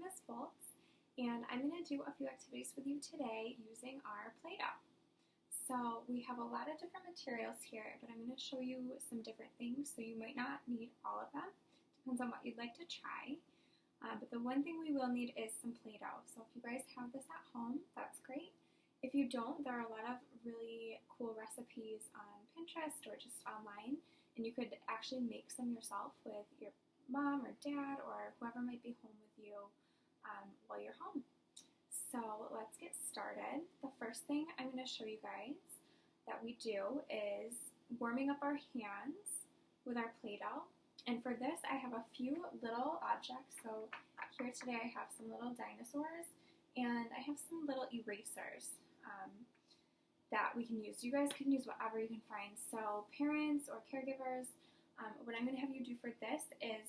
Miss Foltz, and I'm going to do a few activities with you today using our Play-Doh. So we have a lot of different materials here, but I'm going to show you some different things, so you might not need all of them. Depends on what you'd like to try. But the one thing we will need is some Play-Doh. So if you guys have this at home, that's great. If you don't, there are a lot of really cool recipes on Pinterest or just online, and you could actually make some yourself with your mom or dad or whoever might be home with you while you're home. So let's get started. The first thing I'm going to show you guys that we do is warming up our hands with our Play-Doh. And for this, I have a few little objects. So here today I have some little dinosaurs, and I have some little erasers that we can use. You guys can use whatever you can find. So parents or caregivers, what I'm going to have you do for this is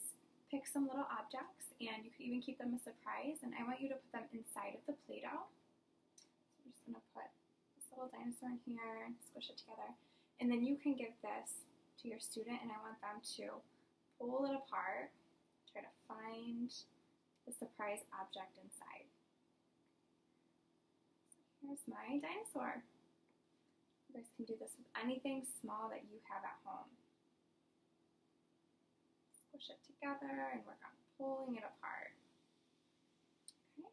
pick some little objects, and you could even keep them a surprise, and I want you to put them inside of the Play-Doh. So I'm just going to put this little dinosaur in here and squish it together, and then you can give this to your student, and I want them to pull it apart, try to find the surprise object inside. So here's my dinosaur. You guys can do this with anything small that you have at home. Push it together and work on pulling it apart. Okay.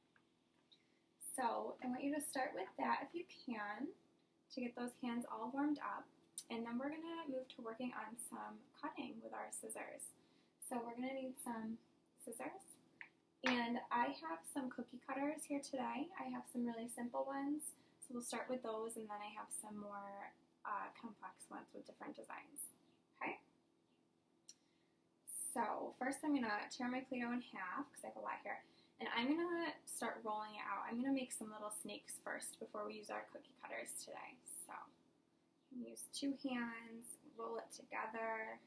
So I want you to start with that if you can to get those hands all warmed up, and then we're going to move to working on some cutting with our scissors. So we're going to need some scissors, and I have some cookie cutters here today. I have some really simple ones, so we'll start with those, and then I have some more complex ones with different designs. Okay. So first I'm going to tear my Play-Doh in half because I have a lot here, and I'm going to start rolling it out. I'm going to make some little snakes first before we use our cookie cutters today. So I'm going to use two hands, roll it together,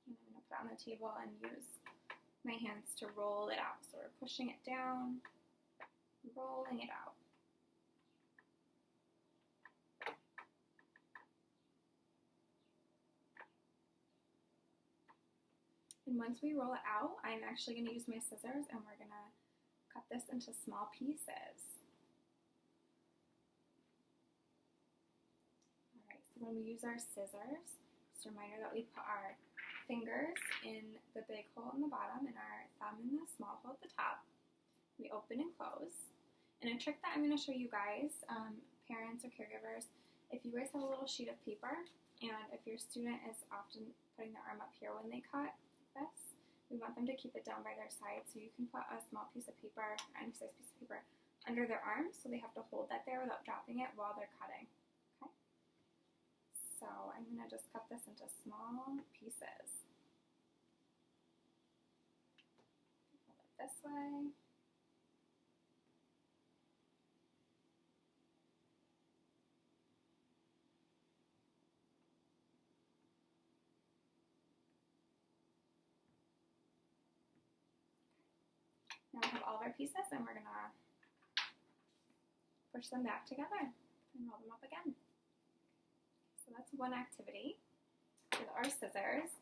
and I'm going to put it on the table and use my hands to roll it out. So we're pushing it down, rolling it out. And once we roll it out, I'm actually going to use my scissors, and we're going to cut this into small pieces. Alright, so when we use our scissors, just a reminder that we put our fingers in the big hole in the bottom and our thumb in the small hole at the top. We open and close. And a trick that I'm going to show you guys, parents or caregivers, if you guys have a little sheet of paper, and if your student is often putting their arm up here when they cut this, we want them to keep it down by their side, so you can put a small piece of paper, any size piece of paper, under their arm, so they have to hold that there without dropping it while they're cutting. Okay? So I'm going to just cut this into small pieces. Hold it this way. Now we have all of our pieces, and we're going to push them back together and roll them up again. So that's one activity with our scissors.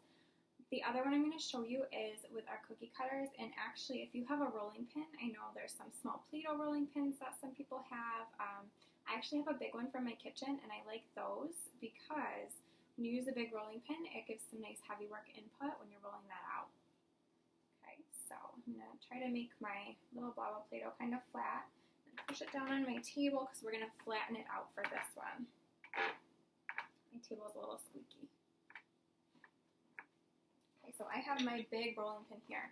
The other one I'm going to show you is with our cookie cutters, and actually if you have a rolling pin, I know there's some small Play-Doh rolling pins that some people have. I actually have a big one from my kitchen, and I like those because when you use a big rolling pin, it gives some nice heavy work input when you're rolling that out. So I'm going to try to make my little blob of Play-Doh kind of flat and push it down on my table because we're going to flatten it out for this one. My table is a little squeaky. Okay, so I have my big rolling pin here.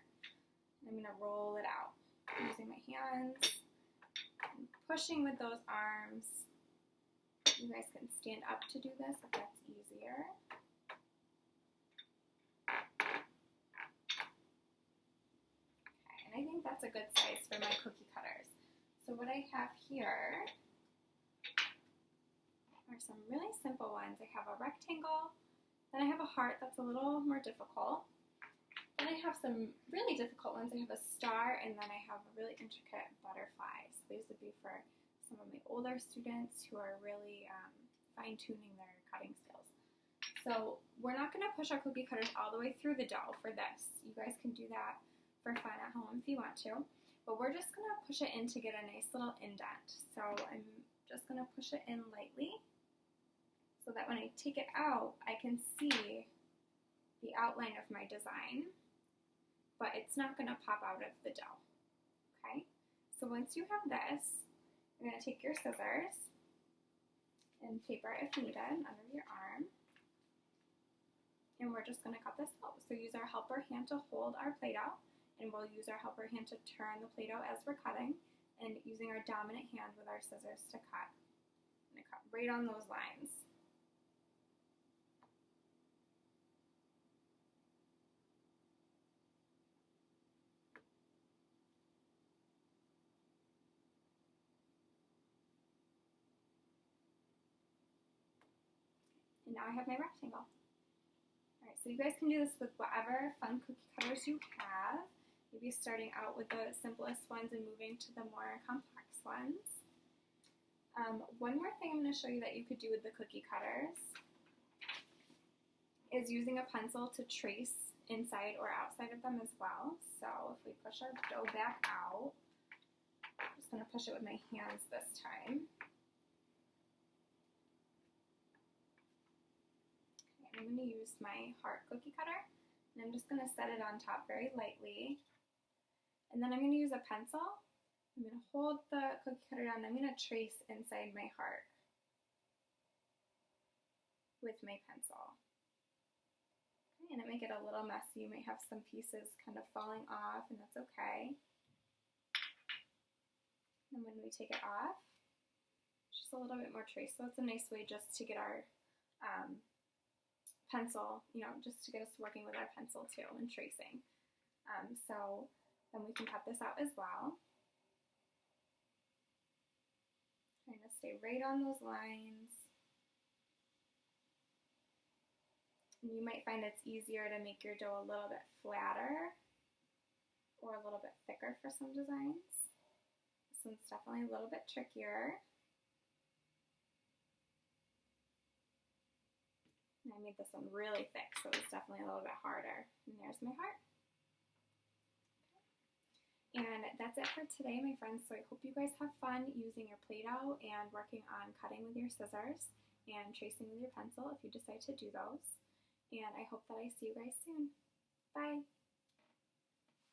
I'm going to roll it out using my hands and pushing with those arms. You guys can stand up to do this if that's easier. I think that's a good size for my cookie cutters. So what I have here are some really simple ones. I have a rectangle, then I have a heart that's a little more difficult. Then I have some really difficult ones. I have a star, and then I have a really intricate butterfly. So these would be for some of my older students who are really fine-tuning their cutting skills. So we're not going to push our cookie cutters all the way through the dough for this. You guys can do that for fun at home if you want to. But we're just going to push it in to get a nice little indent. So I'm just going to push it in lightly so that when I take it out, I can see the outline of my design, but it's not going to pop out of the dough. Okay? So once you have this, you're going to take your scissors and paper if needed under your arm. And we're just going to cut this out. So use our helper hand to hold our Play-Doh, and we'll use our helper hand to turn the Play-Doh as we're cutting, and using our dominant hand with our scissors to cut. I'm going to cut right on those lines. And now I have my rectangle. Alright, so you guys can do this with whatever fun cookie cutters you have. Maybe starting out with the simplest ones and moving to the more complex ones. One more thing I'm going to show you that you could do with the cookie cutters is using a pencil to trace inside or outside of them as well. So if we push our dough back out, I'm just going to push it with my hands this time. I'm going to use my heart cookie cutter, and I'm just going to set it on top very lightly. And then I'm going to use a pencil. I'm going to hold the cookie cutter down, and I'm going to trace inside my heart with my pencil. Okay, and it may get a little messy. You might have some pieces kind of falling off, and that's okay. And when we take it off, just a little bit more trace. So it's a nice way just to get our pencil, just to get us working with our pencil too and tracing. So then we can cut this out as well. Trying to stay right on those lines. And you might find it's easier to make your dough a little bit flatter or a little bit thicker for some designs. This one's definitely a little bit trickier. And I made this one really thick, so it's definitely a little bit harder. And there's my heart. And that's it for today, my friends. So I hope you guys have fun using your Play-Doh and working on cutting with your scissors and tracing with your pencil if you decide to do those. And I hope that I see you guys soon. Bye!